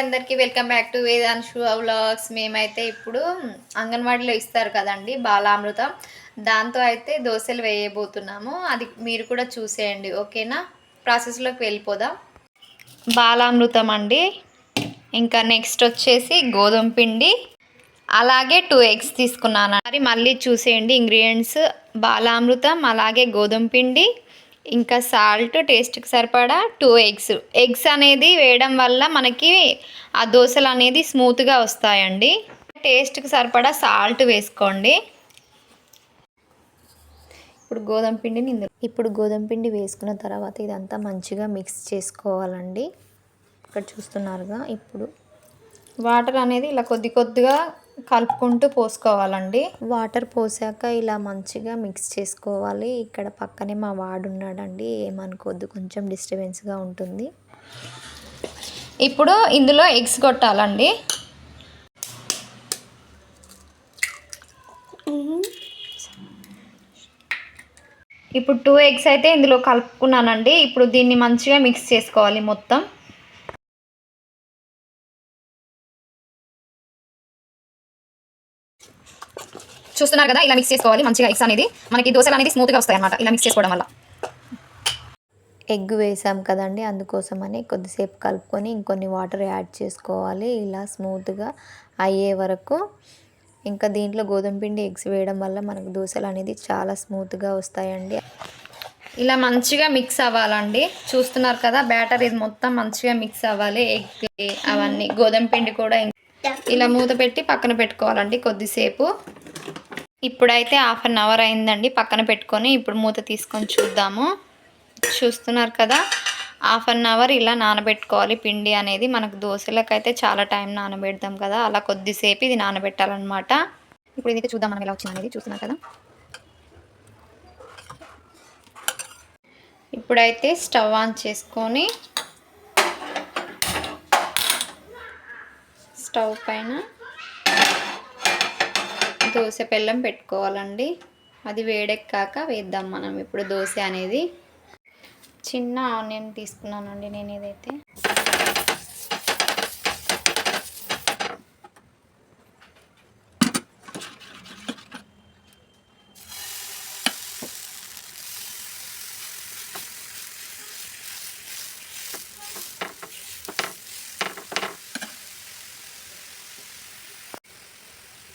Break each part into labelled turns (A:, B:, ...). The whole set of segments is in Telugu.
A: అందరికీ welcome back to Vedanshu vlogs. మేమైతే ఇప్పుడు అంగన్వాడీలో ఇస్తారు కదండి బాలామృతం, దాంతో అయితే దోశలు వేయబోతున్నాము. అది మీరు కూడా చూసేయండి, ఓకేనా? ప్రాసెస్లోకి వెళ్ళిపోదాం. బాలామృతం అండి, ఇంకా నెక్స్ట్ వచ్చేసి గోధుమ పిండి, అలాగే 2 eggs తీసుకున్నాను. మరి మళ్ళీ చూసేయండి ఇంగ్రీడియంట్స్: బాలామృతం, అలాగే గోధుమ పిండి, ఇంకా సాల్ట్ టేస్ట్కి సరిపడా, 2 ఎగ్స్ అనేది వేయడం వల్ల మనకి ఆ దోశలు అనేది స్మూత్గా వస్తాయండి. టేస్ట్కి సరిపడా సాల్ట్ వేసుకోండి. ఇప్పుడు గోధుమ పిండి వేసుకున్న తర్వాత ఇదంతా మంచిగా మిక్స్ చేసుకోవాలండి. ఇక్కడ చూస్తున్నారుగా, ఇప్పుడు వాటర్ అనేది ఇలా కొద్ది కొద్దిగా కలుపుకుంటూ పోసుకోవాలండి. వాటర్ పోసాక ఇలా మంచిగా మిక్స్ చేసుకోవాలి. ఇక్కడ పక్కనే మా వాడున్నాడండి, ఏమనుకోద్దు, కొంచెం డిస్టర్బెన్స్గా ఉంటుంది. ఇప్పుడు ఇందులో ఎగ్స్ కొట్టాలండి. ఇప్పుడు 2 eggs అయితే ఇందులో కలుపుకున్నానండి. ఇప్పుడు దీన్ని మంచిగా మిక్స్ చేసుకోవాలి మొత్తం. చూస్తున్నారు కదా, ఇలా మిక్స్ చేసుకోవాలి మంచిగా. ఎగ్స్ అనేది మనకి దోశలు అనేది స్మూత్గా వస్తాయి అన్నమాట ఇలా మిక్స్ చేసుకోవడం వల్ల. ఎగ్ వేసాం కదండి, అందుకోసమని కొద్దిసేపు కలుపుకొని ఇంకొన్ని వాటర్ యాడ్ చేసుకోవాలి ఇలా స్మూత్గా అయ్యే వరకు. ఇంకా దీంట్లో గోధుమ పిండి ఎగ్స్ వేయడం వల్ల మనకు దోశలు అనేది చాలా స్మూత్గా వస్తాయండి. ఇలా మంచిగా మిక్స్ అవ్వాలండి. చూస్తున్నారు కదా బ్యాటర్, ఇది మొత్తం మంచిగా మిక్స్ అవ్వాలి. ఎగ్ అవన్నీ, గోధుమ పిండి కూడా ఇలా మూత పెట్టి పక్కన పెట్టుకోవాలండి కొద్దిసేపు. ఇప్పుడైతే 1/2 hour అయిందండి పక్కన పెట్టుకొని. ఇప్పుడు మూత తీసుకొని చూద్దాము. చూస్తున్నారు కదా, 1/2 hour ఇలా నానబెట్టుకోవాలి పిండి అనేది. మనకు దోశలకైతే చాలా టైం నానబెడతాం కదా, అలా కొద్దిసేపు ఇది నానబెట్టాలన్నమాట. ఇప్పుడు ఇదైతే చూద్దాం మనం ఎలా వచ్చింది అనేది. చూస్తున్నారు కదా, ఇప్పుడైతే స్టవ్ ఆన్ చేసుకొని స్టవ్ పైన దోశ పెళ్ళం పెట్టుకోవాలండి. అది వేడెక్కాక వేద్దాం మనం ఇప్పుడు దోశ అనేది. చిన్న ఆనియన్ తీసుకున్నానండి నేను. ఏదైతే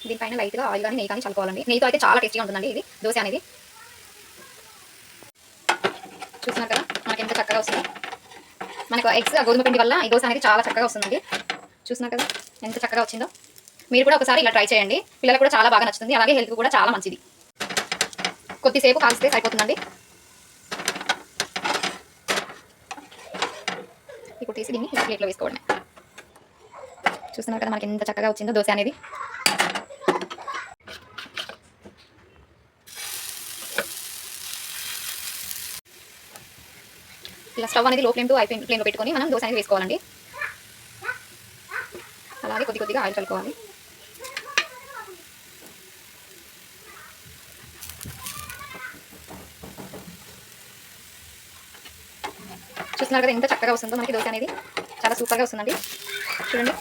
A: దీనిపైన లైట్గా ఆయిల్ కానీ నెయ్యి కానీ చల్లుకోవాలండి. నెయ్యితో అయితే చాలా టేస్టీగా ఉంటుందండి ఇది దోశ అనేది. చూస్తున్నారు కదా మనకి ఎంత చక్కగా వస్తుంది. మనకు ఎగ్స్ గోధుమ పిండి వల్ల ఈ దోశ అనేది చాలా చక్కగా వస్తుందండి. చూస్తున్నారు కదా ఎంత చక్కగా వచ్చిందో. మీరు కూడా ఒకసారి ఇలా ట్రై చేయండి, పిల్లలకు కూడా చాలా బాగా నచ్చుతుంది, అలాగే హెల్త్ కూడా చాలా మంచిది. కొద్దిసేపు కాల్స్తే సరిపోతుందండి. ఇప్పుడు తీసి దీన్ని ప్లేట్లో వేసుకోవడమే. చూస్తున్నారు కదా మనకి ఎంత చక్కగా వచ్చిందో దోశ అనేది. ఇలా స్టవ్ అనేది లో ఫ్లేమ్ టు హై ఫ్లేమ్లో పెట్టుకొని మనం దోశ అనేది వేసుకోవాలండి. అలాగే కొద్ది కొద్దిగా ఆయిల్ కలుపుకోవాలి. చూస్తున్నారు కదా ఎంత చక్కగా వస్తుందో మనకి దోశ అనేది. చాలా సూపర్గా వస్తుందండి. చూడండి,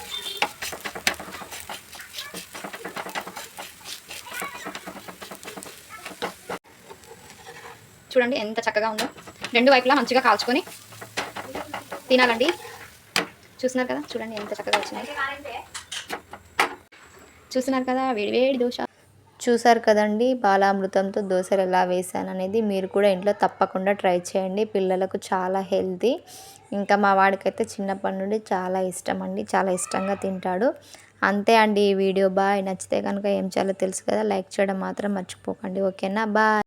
A: చూడండి ఎంత చక్కగా ఉందో. రెండు వైపులా మంచిగా కాల్చుకొని తినాలండి. చూస్తున్నారు కదా, చూడండి ఎంత చక్కగా వచ్చినాయి. చూస్తున్నారు కదా వేడి దోశ. చూసారు కదండి బాలామృతంతో దోశలు ఎలా వేసాను అనేది. మీరు కూడా ఇంట్లో తప్పకుండా ట్రై చేయండి, పిల్లలకు చాలా హెల్తీ. ఇంకా మా వాడికైతే చిన్నప్పటి నుండి చాలా ఇష్టం అండి, చాలా ఇష్టంగా తింటాడు. అంతే అండి ఈ వీడియో. బాయ్. నచ్చితే కనుక ఏం చేయాలో తెలుసు కదా, లైక్ చేయడం మాత్రం మర్చిపోకండి, ఓకేనా? బాయ్.